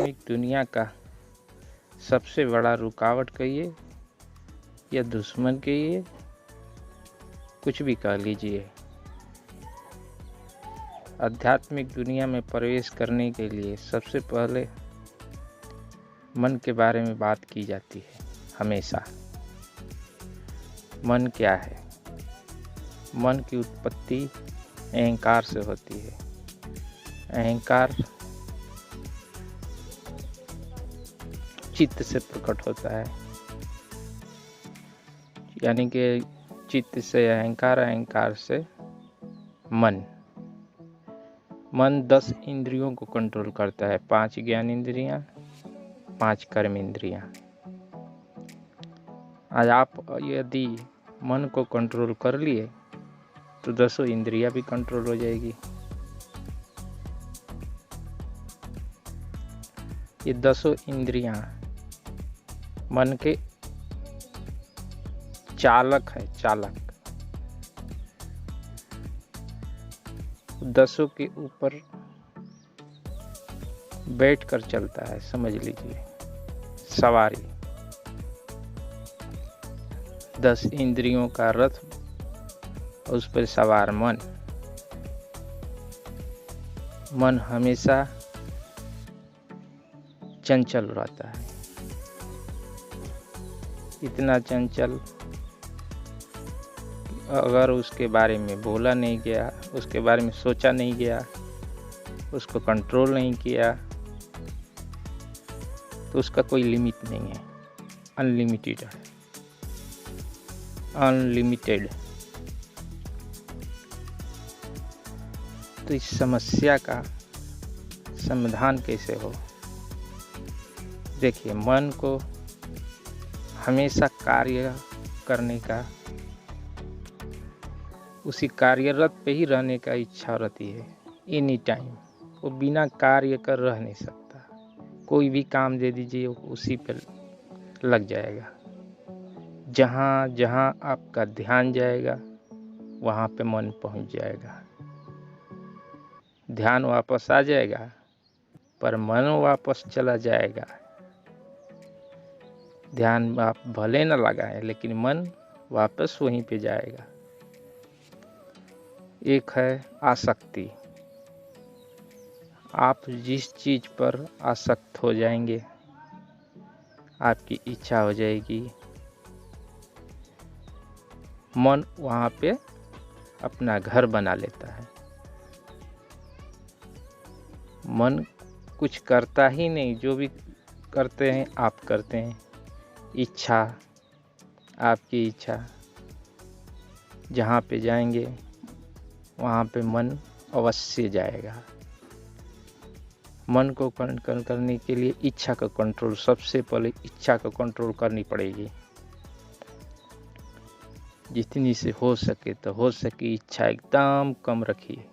आध्यात्मिक दुनिया का सबसे बड़ा रुकावट कहिए या दुश्मन कहिए, कुछ भी कह लीजिए। आध्यात्मिक दुनिया में प्रवेश करने के लिए सबसे पहले मन के बारे में बात की जाती है। हमेशा मन क्या है? मन की उत्पत्ति अहंकार से होती है। अहंकार चित्त से प्रकट होता है, यानी कि चित्त से अहंकार, अहंकार से मन। मन 10 इंद्रियों को कंट्रोल करता है, 5 ज्ञान इंद्रियां, 5 कर्म इंद्रियां। आज आप यदि मन को कंट्रोल कर लिए तो 10 इंद्रियां भी कंट्रोल हो जाएगी। ये 10 इंद्रियां मन के चालक है, चालक। 10 के ऊपर बैठकर चलता है, समझ लीजिए, सवारी। 10 इंद्रियों का रथ, उस पर सवार मन। मन हमेशा चंचल रहता है, इतना चंचल अगर उसके बारे में बोला नहीं गया, उसके बारे में सोचा नहीं गया, उसको कंट्रोल नहीं किया तो उसका कोई लिमिट नहीं है। अनलिमिटेड है, अनलिमिटेड। तो इस समस्या का समाधान कैसे हो? देखिए, मन को हमेशा कार्य करने का, उसी कार्यरत पे ही रहने का इच्छा रहती है। एनी टाइम वो बिना कार्य कर रह नहीं सकता। कोई भी काम दे दीजिए, उसी पर लग जाएगा। जहाँ जहाँ आपका ध्यान जाएगा वहाँ पे मन पहुँच जाएगा। ध्यान वापस आ जाएगा पर मन वापस चला जाएगा। ध्यान आप भले न लगाएं लेकिन मन वापस वहीं पे जाएगा। एक है आसक्ति। आप जिस चीज पर आसक्त हो जाएंगे, आपकी इच्छा हो जाएगी, मन वहाँ पे अपना घर बना लेता है। मन कुछ करता ही नहीं, जो भी करते हैं आप करते हैं। इच्छा, आपकी इच्छा, जहाँ पे जाएंगे वहाँ पे मन अवश्य जाएगा। मन को कंट्रोल करने के लिए इच्छा का कंट्रोल, सबसे पहले इच्छा को कंट्रोल करनी पड़ेगी। जितनी से हो सके तो हो सके इच्छा एकदम कम रखिए,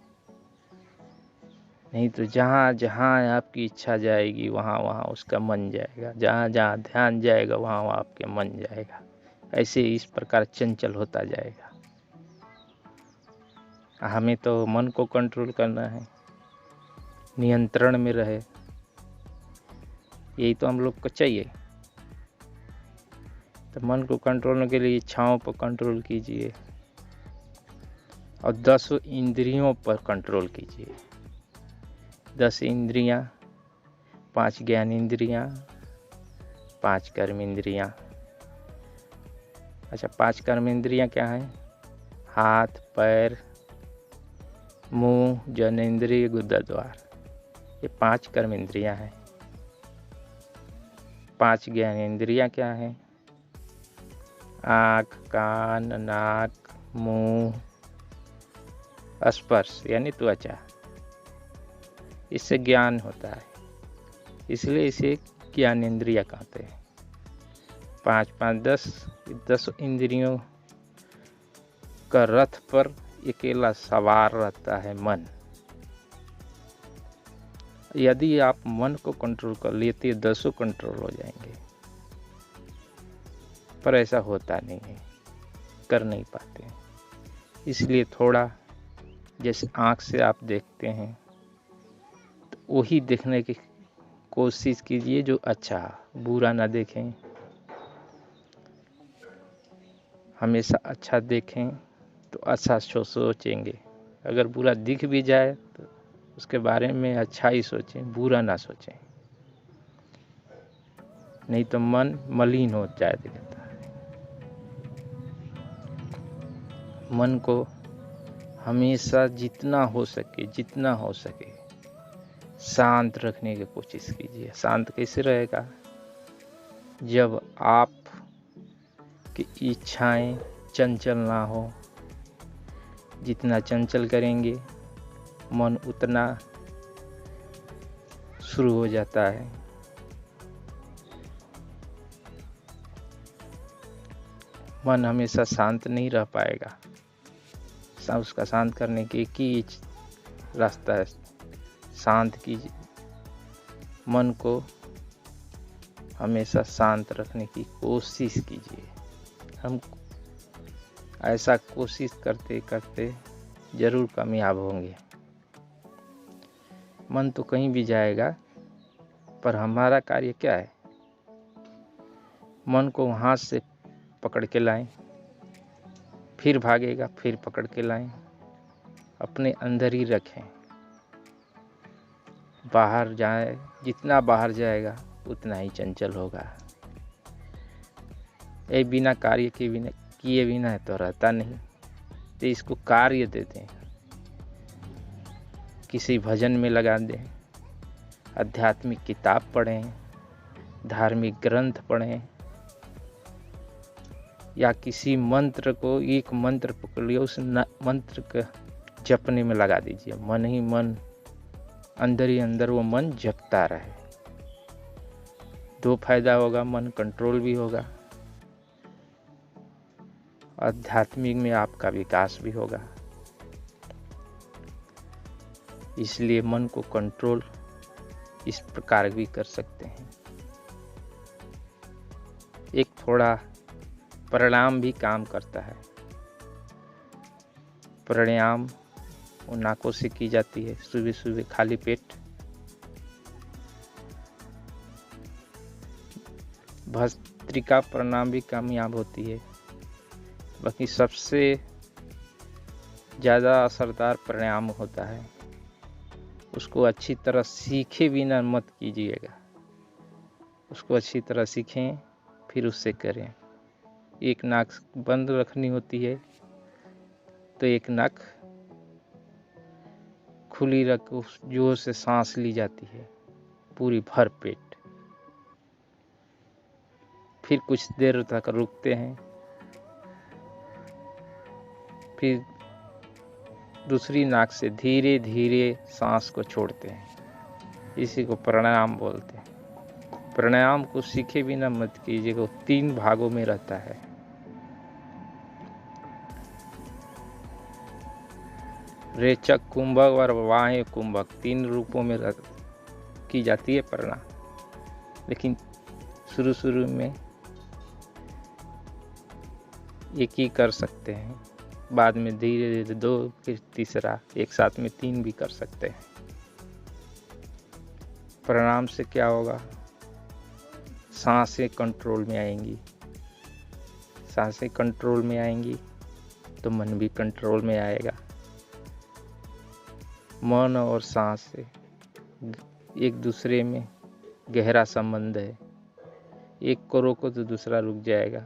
नहीं तो जहाँ जहाँ आपकी इच्छा जाएगी वहाँ वहाँ उसका मन जाएगा। जहाँ जहाँ ध्यान जाएगा वहाँ वहाँ आपके मन जाएगा। ऐसे इस प्रकार चंचल होता जाएगा। हमें तो मन को कंट्रोल करना है, नियंत्रण में रहे, यही तो हम लोग को चाहिए। तो मन को कंट्रोल के लिए इच्छाओं पर कंट्रोल कीजिए और 10 इंद्रियों पर कंट्रोल कीजिए। 10 इंद्रियां, 5 ज्ञान इंद्रियां, 5 कर्म इंद्रियां। अच्छा, 5 कर्म इंद्रियां क्या हैं? हाथ, पैर, मुंह, जननेंद्रिय, गुदा द्वार, ये 5 कर्म इंद्रियां हैं। 5 ज्ञान इंद्रियां क्या हैं? आँख, कान, नाक, मुंह, स्पर्श यानी त्वचा, इससे ज्ञान होता है, इसलिए इसे ज्ञान इंद्रिय कहते हैं। 5 5 10 इंद्रियों का रथ पर अकेला सवार रहता है मन। यदि आप मन को कंट्रोल कर लेते 10 कंट्रोल हो जाएंगे, पर ऐसा होता नहीं है, कर नहीं पाते। इसलिए थोड़ा, जैसे आँख से आप देखते हैं तो वही देखने की कोशिश कीजिए जो अच्छा, बुरा ना देखें, हमेशा अच्छा देखें तो अच्छा सोचेंगे। अगर बुरा दिख भी जाए तो उसके बारे में अच्छा ही सोचें, बुरा ना सोचें, नहीं तो मन मलिन हो जाएगा। मन को हमेशा जितना हो सके शांत रखने की कोशिश कीजिए। शांत कैसे रहेगा? जब आप की इच्छाएं चंचल ना हो। जितना चंचल करेंगे मन उतना शुरू हो जाता है। मन हमेशा शांत नहीं रह पाएगा। उसका शांत करने की एक ही रास्ता है, शांत कीजिए। मन को हमेशा शांत रखने की कोशिश कीजिए। हम ऐसा कोशिश करते करते जरूर कामयाब होंगे। मन तो कहीं भी जाएगा, पर हमारा कार्य क्या है? मन को हाथ से पकड़ के लाएं, फिर भागेगा, फिर पकड़ के लाएं, अपने अंदर ही रखें। बाहर जाए, जितना बाहर जाएगा उतना ही चंचल होगा। ये बिना कार्य के बिना किए बिना तो रहता नहीं, तो इसको कार्य देते हैं। किसी भजन में लगा दें, आध्यात्मिक किताब पढ़ें, धार्मिक ग्रंथ पढ़ें, या किसी मंत्र को, एक मंत्र पकड़िए, उस मंत्र के जपने में लगा दीजिए। मन ही मन, अंदर ही अंदर वो मन जपता रहे। दो फायदा होगा, मन कंट्रोल भी होगा, आध्यात्मिक में आपका विकास भी होगा। इसलिए मन को कंट्रोल इस प्रकार भी कर सकते हैं। एक थोड़ा प्राणायाम भी काम करता है। प्राणायाम वो नाकों से की जाती है, सुबह सुबह खाली पेट। भस्त्रिका प्राणायाम भी कामयाब होती है। बाकी सबसे ज़्यादा असरदार प्राणायाम होता है। उसको अच्छी तरह सीखे बिना मत कीजिएगा। उसको अच्छी तरह सीखें, फिर उससे करें। एक नाक बंद रखनी होती है तो एक नाक खुली रख जोर से सांस ली जाती है, पूरी भर पेट। फिर कुछ देर तक रुकते हैं, फिर दूसरी नाक से धीरे धीरे सांस को छोड़ते हैं। इसी को प्राणायाम बोलते हैं। प्राणायाम को सीखे बिना मत कीजिएगा। वो 3 भागों में रहता है। रेचक कुंभक और वाह्य कुंभक, 3 रूपों में की जाती है प्राणायाम। लेकिन शुरू में एक ही कर सकते हैं, बाद में धीरे धीरे 2, फिर तीसरा, एक साथ में 3 भी कर सकते हैं। प्राणायाम से क्या होगा? सांसें कंट्रोल में आएंगी। सांसें कंट्रोल में आएंगी तो मन भी कंट्रोल में आएगा। मन और सांस से एक दूसरे में गहरा संबंध है। एक को रोको तो दूसरा रुक जाएगा।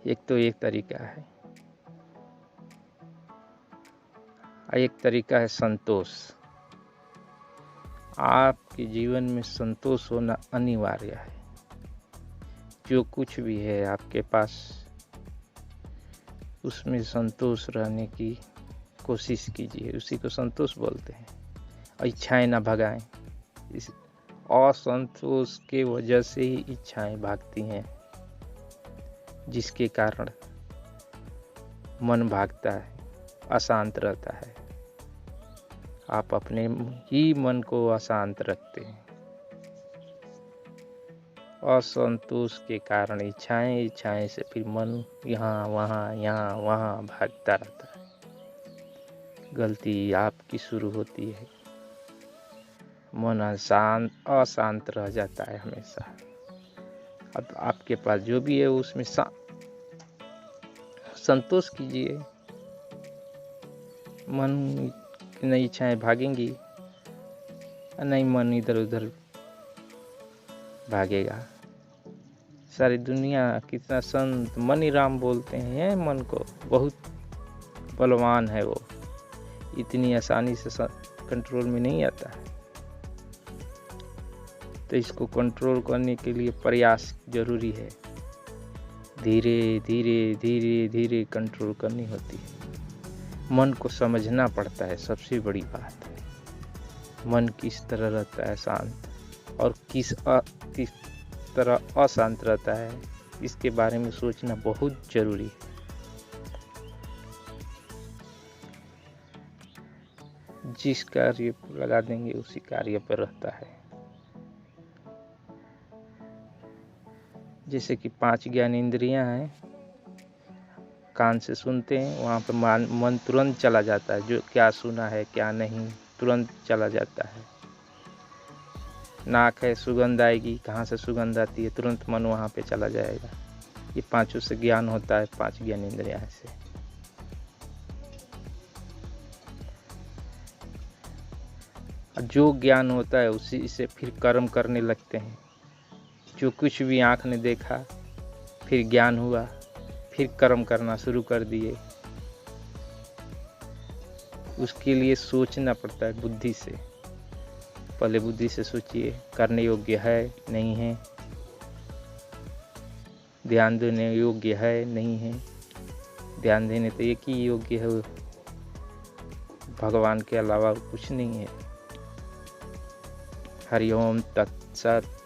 एक तरीका है। एक तरीका है संतोष। आपके जीवन में संतोष होना अनिवार्य है। जो कुछ भी है आपके पास, उसमें संतोष रहने की कोशिश कीजिए। उसी को संतोष बोलते हैं। इच्छाएं ना भगाएं। इस असंतोष के वजह से ही इच्छाएं भागती हैं, जिसके कारण मन भागता है, अशांत रहता है। आप अपने ही मन को अशांत रखते हैं। असंतोष के कारण इच्छाएं से फिर मन यहाँ वहाँ भागता रहता है। गलती आपकी शुरू होती है। मन अशांत रह जाता है हमेशा। अब आपके पास जो भी है उसमें संतोष कीजिए। मन की नई इच्छाएं भागेंगी, नहीं मन इधर उधर भागेगा। सारी दुनिया कितना संत मनी राम बोलते हैं मन को, बहुत बलवान है वो, इतनी आसानी से कंट्रोल में नहीं आता है। तो इसको कंट्रोल करने के लिए प्रयास जरूरी है। धीरे धीरे धीरे धीरे कंट्रोल करनी होती है। मन को समझना पड़ता है, सबसे बड़ी बात है। मन किस तरह रहता है शांत, और किस तरह अशांत रहता है, इसके बारे में सोचना बहुत जरूरी है। जिस कार्य पर लगा देंगे उसी कार्य पर रहता है। जैसे कि 5 ज्ञानेंद्रियां हैं, कान से सुनते हैं, वहाँ पर मन तुरंत चला जाता है, जो क्या सुना है क्या नहीं तुरंत चला जाता है। नाक है, सुगंध आएगी, कहाँ से सुगंध आती है, तुरंत मन वहाँ पे चला जाएगा। ये 5 से ज्ञान होता है, 5 ज्ञानेंद्रियां से। जो ज्ञान होता है उसी से फिर कर्म करने लगते हैं। जो कुछ भी आँख ने देखा, फिर ज्ञान हुआ, फिर कर्म करना शुरू कर दिए। उसके लिए सोचना पड़ता है बुद्धि से। पहले बुद्धि से सोचिए, करने योग्य है नहीं है, ध्यान देने योग्य है नहीं है। ध्यान देने तो एक ही योग्य है, भगवान के अलावा कुछ नहीं है। हरि ओम तत्सत।